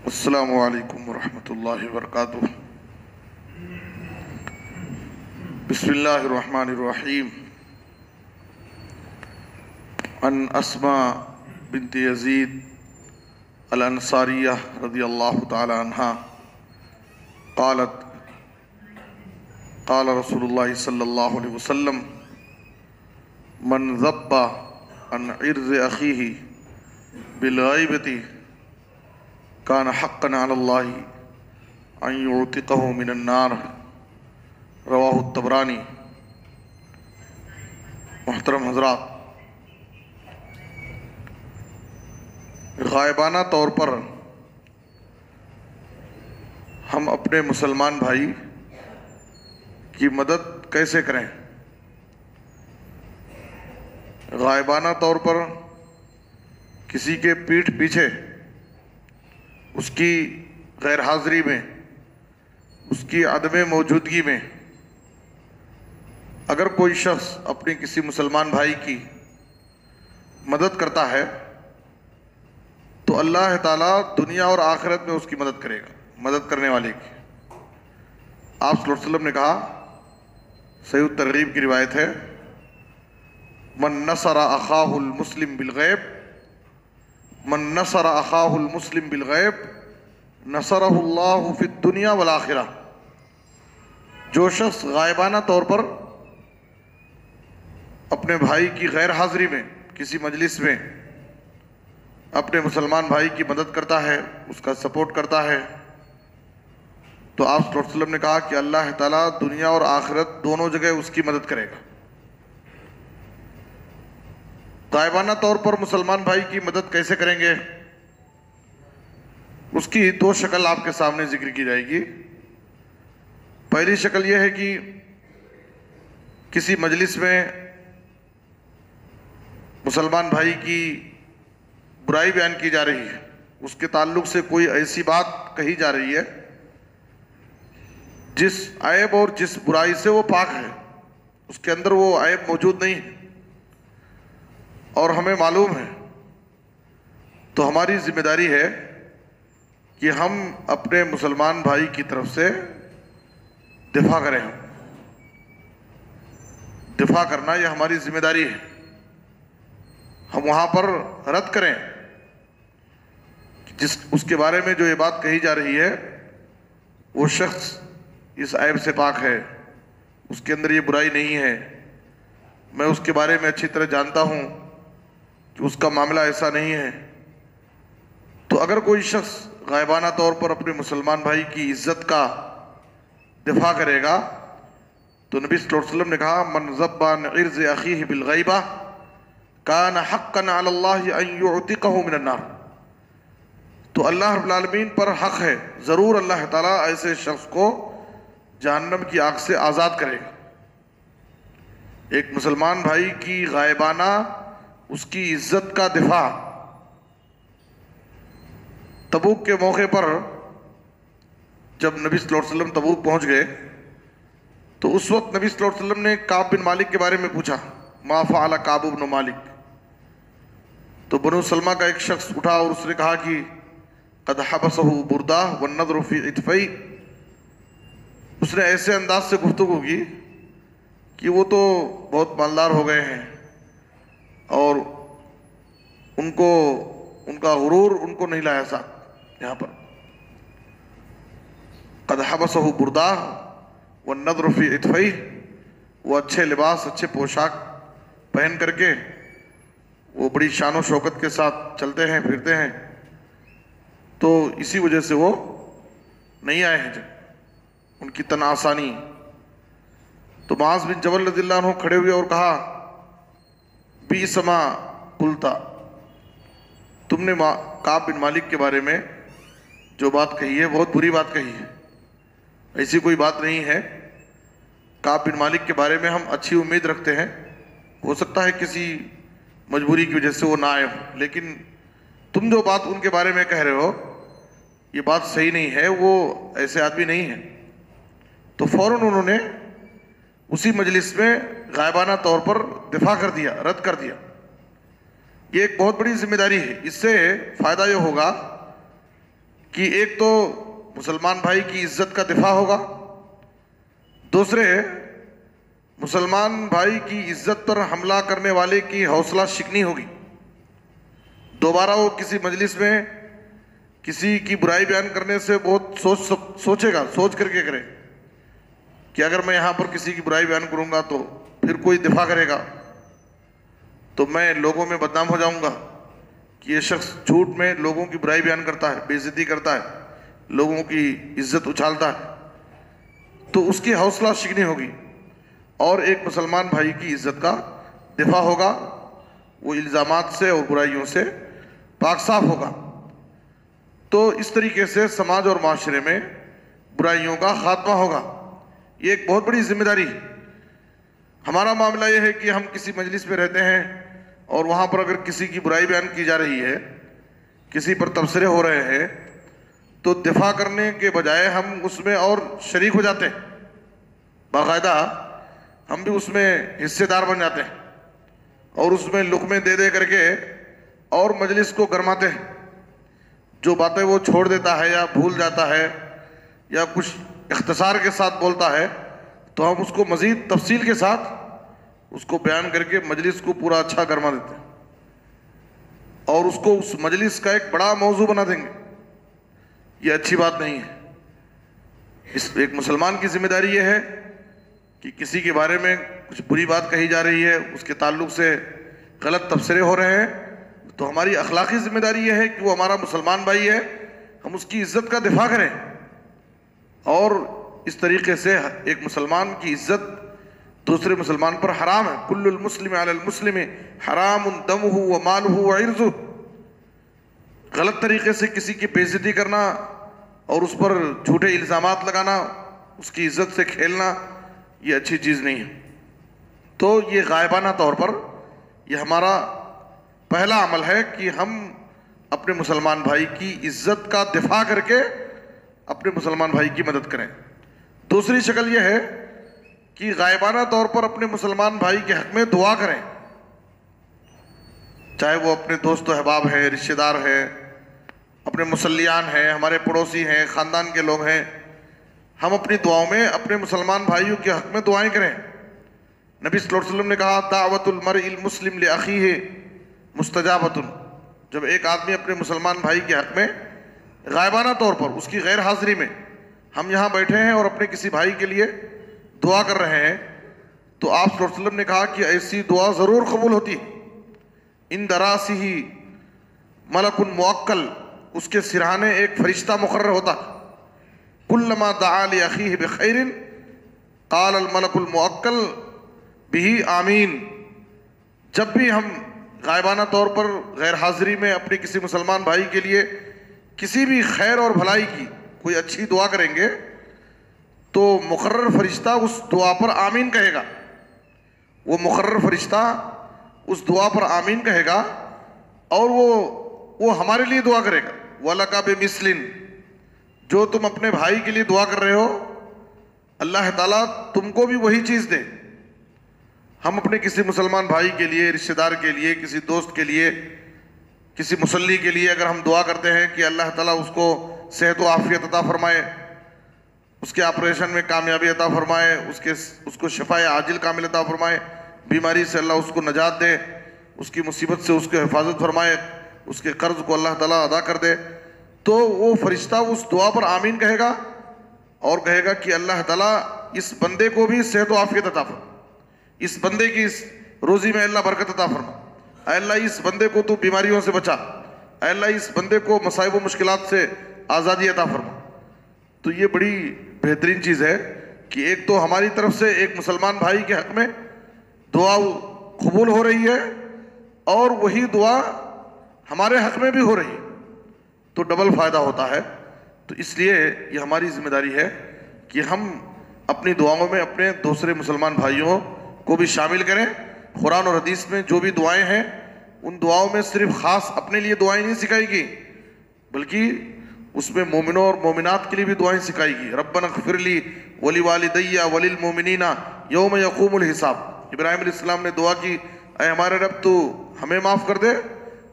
السلام علیکم ورحمۃ اللہ وبرکاتہ۔ بسم اللہ الرحمن الرحیم۔ عن اسماء بنت یزید الانصاریہ رضی اللہ تعالی عنہا قالت قال رسول اللہ صلی اللہ علیہ وسلم من ذب عن عرض اخیہ بالغیبۃ کان حقا علی اللہ ان یعتقہ من النار، رواہ الطبرانی۔ محترم حضرات، غائبانہ طور پر ہم اپنے مسلمان بھائی کی مدد کیسے کریں؟ غائبانہ طور پر کسی کے پیٹھ پیچھے، اس کی غیر حاضری میں، اس کی عدم موجودگی میں اگر کوئی شخص اپنے کسی مسلمان بھائی کی مدد کرتا ہے تو اللہ تعالیٰ دنیا اور آخرت میں اس کی مدد کرے گا، مدد کرنے والے کی۔ آپ صلی اللہ علیہ وسلم نے کہا، صحیح الترغیب کی روایت ہے، من نصر اخاہ المسلم بالغیب، من نصر اخاہ المسلم بالغیب نصرہ اللہ فی الدنیا والآخرہ۔ جو شخص غائبانہ طور پر اپنے بھائی کی غیر حاضری میں کسی مجلس میں اپنے مسلمان بھائی کی مدد کرتا ہے، اس کا سپورٹ کرتا ہے، تو آپ صلی اللہ علیہ وسلم نے کہا کہ اللہ تعالیٰ دنیا اور آخرت دونوں جگہ اس کی مدد کرے گا۔ غائبانہ طور پر مسلمان بھائی کی مدد کیسے کریں گے؟ اس کی دو شکل آپ کے سامنے ذکر کی جائے گی۔ پہلی شکل یہ ہے کہ کسی مجلس میں مسلمان بھائی کی برائی بیان کی جا رہی ہے، اس کے تعلق سے کوئی ایسی بات کہی جا رہی ہے جس عیب اور جس برائی سے وہ پاک ہے، اس کے اندر وہ عیب موجود نہیں ہے اور ہمیں معلوم ہے، تو ہماری ذمہ داری ہے کہ ہم اپنے مسلمان بھائی کی طرف سے دفاع کریں۔ دفاع کرنا یہ ہماری ذمہ داری ہے۔ ہم وہاں پر رد کریں اس کے بارے میں جو یہ بات کہی جا رہی ہے وہ شخص اس عیب سے پاک ہے، اس کے اندر یہ برائی نہیں ہے، میں اس کے بارے میں اچھی طرح جانتا ہوں کہ اس کا معاملہ ایسا نہیں ہے۔ تو اگر کوئی شخص غائبانہ طور پر اپنے مسلمان بھائی کی عزت کا دفاع کرے گا تو نبی صلی اللہ علیہ وسلم نے کہا، من ذب عن عرض اخیہ بالغیبہ کان حقا علی اللہ ان یعتقہ من النار۔ تو اللہ رب العالمین پر حق ہے، ضرور اللہ تعالیٰ ایسے شخص کو جہنم کی آگ سے آزاد کرے گا۔ ایک مسلمان بھائی کی غائبانہ اس کی عزت کا دفاع۔ تبوک کے موقع پر جب نبی صلی اللہ علیہ وسلم تبوک پہنچ گئے تو اس وقت نبی صلی اللہ علیہ وسلم نے کعب بن مالک کے بارے میں پوچھا، ما فعل کعب بن مالک؟ تو بنو سلمہ کا ایک شخص اٹھا اور اس نے کہا کہ قد حبسہ بردہ والنظر فی عطفی۔ اس نے ایسے انداز سے گفتگو کی کہ وہ تو بہت مالدار ہو گئے ہیں اور ان کا غرور ان کو نہیں لایا ساتھ۔ یہاں پر قد حبسہ بردہ والنظر فی عطفی، وہ اچھے لباس، اچھے پوشاک پہن کر کے وہ بڑی شان و شوکت کے ساتھ چلتے ہیں پھرتے ہیں، تو اسی وجہ سے وہ نہیں آئے ہیں جب ان کی تن آسانی۔ تو معاذ بن جبل رضی اللہ عنہ کھڑے ہوئے اور کہا، بئس ما قلت، تم نے کعب بن مالک کے بارے میں جو بات کہی ہے بہت بری بات کہی ہے، ایسی کوئی بات نہیں ہے۔ کعب بن مالک کے بارے میں ہم اچھی امید رکھتے ہیں، ہو سکتا ہے کسی مجبوری کی وجہ سے وہ نہ آئے ہوں، لیکن تم جو بات ان کے بارے میں کہہ رہے ہو یہ بات صحیح نہیں ہے، وہ ایسے آدمی نہیں ہیں۔ تو فوراً انہوں نے اسی مجلس میں غائبانہ طور پر دفاع کر دیا، رد کر دیا۔ یہ ایک بہت بڑی ذمہ داری ہے۔ اس سے فائدہ یہ ہوگا کہ ایک تو مسلمان بھائی کی عزت کا دفاع ہوگا، دوسرے مسلمان بھائی کی عزت پر حملہ کرنے والے کی حوصلہ شکنی ہوگی، دوبارہ وہ کسی مجلس میں کسی کی برائی بیان کرنے سے بہت سوچے گا، سوچ کر کے کرے کہ اگر میں یہاں پر کسی کی برائی بیان کروں گا تو پھر کوئی دفاع کرے گا تو میں لوگوں میں بدنام ہو جاؤں گا کہ یہ شخص جھوٹ میں لوگوں کی برائی بیان کرتا ہے، بے عزتی کرتا ہے، لوگوں کی عزت اچھالتا ہے، تو اس کی حوصلہ شکنی ہوگی اور ایک مسلمان بھائی کی عزت کا دفاع ہوگا، وہ الزامات سے اور برائیوں سے پاک صاف ہوگا۔ تو اس طریقے سے سماج اور معاشرے میں برائیوں کا خاتمہ ہوگا۔ یہ ایک بہت بڑی ذمہ داری ہے۔ ہمارا معاملہ یہ ہے کہ ہم کسی مجلس میں رہتے ہیں اور وہاں پر اگر کسی کی برائی بیان کی جا رہی ہے، کسی پر تبصرے ہو رہے ہیں، تو دفاع کرنے کے بجائے ہم اس میں اور شریک ہو جاتے ہیں، باقاعدہ ہم بھی اس میں حصے دار بن جاتے ہیں اور اس میں لقمے دے دے کر کے اور مجلس کو گرماتے ہیں۔ جو باتیں وہ چھوڑ دیتا ہے یا بھول جاتا ہے یا کچھ اختصار کے ساتھ بولتا ہے تو ہم اس کو مزید تفصیل کے ساتھ اس کو بیان کر کے مجلس کو پورا اچھا گرما دیتے ہیں اور اس کو اس مجلس کا ایک بڑا موضوع بنا دیں گے۔ یہ اچھی بات نہیں ہے۔ ایک مسلمان کی ذمہ داری یہ ہے کہ کسی کے بارے میں کچھ بری بات کہی جا رہی ہے، اس کے تعلق سے غلط تبصرے ہو رہے ہیں، تو ہماری اخلاقی ذمہ داری یہ ہے کہ وہ ہمارا مسلمان بھائی ہے، ہم اس کی عزت کا دفاع کریں اور اس طریقے سے ایک مسلمان کی عزت دوسرے مسلمان پر حرام ہے۔ کل المسلم علی المسلم حرام دمہ ومالہ وعرضہ۔ غلط طریقے سے کسی کی بے عزتی کرنا اور اس پر جھوٹے الزامات لگانا، اس کی عزت سے کھیلنا، یہ اچھی چیز نہیں ہے۔ تو یہ غائبانہ طور پر یہ ہمارا پہلا عمل ہے کہ ہم اپنے مسلمان بھائی کی عزت کا دفاع کر کے اپنے مسلمان بھائی کی مدد کریں۔ دوسری شکل یہ ہے کہ غائبانہ طور پر اپنے مسلمان بھائی کے حق میں دعا کریں، چاہے وہ اپنے دوست و احباب ہیں، رشتہ دار ہیں، اپنے مسلیان ہیں، ہمارے پڑوسی ہیں، خاندان کے لوگ ہیں، ہم اپنی دعاؤں میں اپنے مسلمان بھائیوں کے حق میں دعائیں کریں۔ نبی صلی اللہ علیہ وسلم نے کہا دعوت المرء المسلم لأخیہ مستجابۃ۔ جب ایک آدمی اپنے مسلمان بھائی کے حق میں غائبانہ طور پر اس کی غیر حاضری میں ہم یہاں بیٹھے ہیں اور اپنے کسی بھائی کے لیے دعا کر رہے ہیں تو آپ صلی اللہ علیہ وسلم نے کہا کہ ایسی دعا ضرور قبول ہوتی ہے۔ ان دراسہ ملک موکل، اس کے سرہانے ایک فرشتہ مقرر ہوتا ہے۔ کلما دعا لأخیہ بخیر قال الملک الموکل بہ آمین۔ جب بھی ہم غائبانہ طور پر غیر حاضری میں اپنے کسی مسلمان بھائی کے لیے کسی بھی خیر اور بھلائی کی کوئی اچھی دعا کریں گے تو مقرر فرشتہ اس دعا پر آمین کہے گا۔ وہ مقرر فرشتہ اس دعا پر آمین کہے گا اور وہ ہمارے لیے دعا کرے گا۔ وَلَكَ بِمِثْلٍ، جو تم اپنے بھائی کے لیے دعا کر رہے ہو اللہ تعالیٰ تم کو بھی وہی چیز دے۔ ہم اپنے کسی مسلمان بھائی کے لیے، رشتہ دار کے لیے، کسی دوست کے لیے، کسی مصلی کے لیے اگر ہم دعا کرتے ہیں کہ اللہ تعالیٰ اس کو صحت و عافیت عطا فرمائے، اس کے آپریشن میں کامیابی عطا فرمائے، اس کو شفاء عاجل کامل عطا فرمائے، بیماری سے اللہ اس کو نجات دے، اس کی مصیبت سے اس کو حفاظت فرمائے، اس کے قرض کو اللہ تعالیٰ ادا کر دے، تو وہ فرشتہ اس دعا پر آمین کہے گا اور کہے گا کہ اللہ تعالیٰ اس بندے کو بھی صحت و عافیت عطا فرما، اس بندے کی اس روزی میں اللہ برکت عطا فرما، اے اللہ اس بندے کو تو بیماریوں سے بچا، اے اللہ اس بندے کو مصائب و مشکلات سے آزادی عطا فرما۔ تو یہ بڑی بہترین چیز ہے کہ ایک تو ہماری طرف سے ایک مسلمان بھائی کے حق میں دعا قبول ہو رہی ہے اور وہی دعا ہمارے حق میں بھی ہو رہی ہے، تو ڈبل فائدہ ہوتا ہے۔ تو اس لیے یہ ہماری ذمہ داری ہے کہ ہم اپنی دعاؤں میں اپنے دوسرے مسلمان بھائیوں کو بھی شامل کریں۔ قرآن اور حدیث میں جو بھی دعائیں ہیں ان دعاؤں میں صرف خاص اپنے لیے دعائیں نہیں سکھائی گئی بلکہ اس میں مومنوں اور مومنات کے لیے بھی دعائیں سکھائی گئی۔ ربنا اغفر لی ولوالدی وللمؤمنین یوم یقوم الحساب۔ ابراہیم علیہ السلام نے دعا کی، اے ہمارے رب تو ہمیں معاف کر دے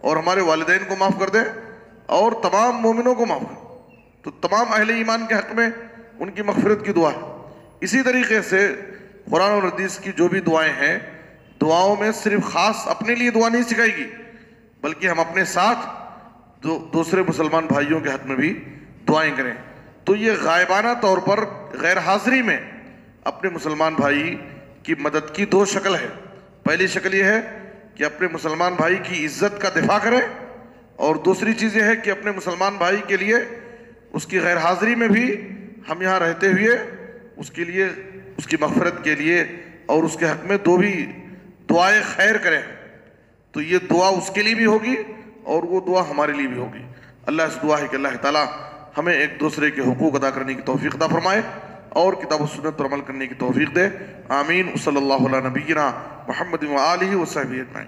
اور ہمارے والدین کو معاف کر دے اور تمام مومنوں کو معاف کر۔ تو تمام اہل ایمان کے حق میں ان کی مغفرت کی دعا ہے۔ اسی طریقے سے قرآن اور حدیث کی جو بھی دعائیں ہیں، دعاؤں میں صرف خاص اپنے لیے دعا نہیں سکھائے گی، بلکہ ہم اپنے ساتھ دوسرے مسلمان بھائیوں کے حق میں بھی دعائیں کریں۔ تو یہ غائبانہ طور پر غیر حاضری میں اپنے مسلمان بھائی کی مدد کی دو شکل ہے۔ پہلی شکل یہ ہے کہ اپنے مسلمان بھائی کی عزت کا دفاع کریں، اور دوسری چیز یہ ہے کہ اپنے مسلمان بھائی کے لیے اس کی غیر حاضری میں بھی ہم یہاں رہتے ہوئے اس کے لیے، اس کی مغفرت کے لیے اور اس کے حق میں دو بھی دعائیں خیر کریں۔ تو یہ دعا اس کے لیے بھی ہوگی اور وہ دعا ہمارے لیے بھی ہوگی۔ اللہ سے دعا ہے کہ اللہ تعالیٰ ہمیں ایک دوسرے کے حقوق ادا کرنے کی توفیق عطا فرمائے اور کتاب و سنت پر عمل کرنے کی توفیق دے۔ آمین۔ صلی اللہ علیہ نبینا محمد و آلہ و صحبہ اجمعین۔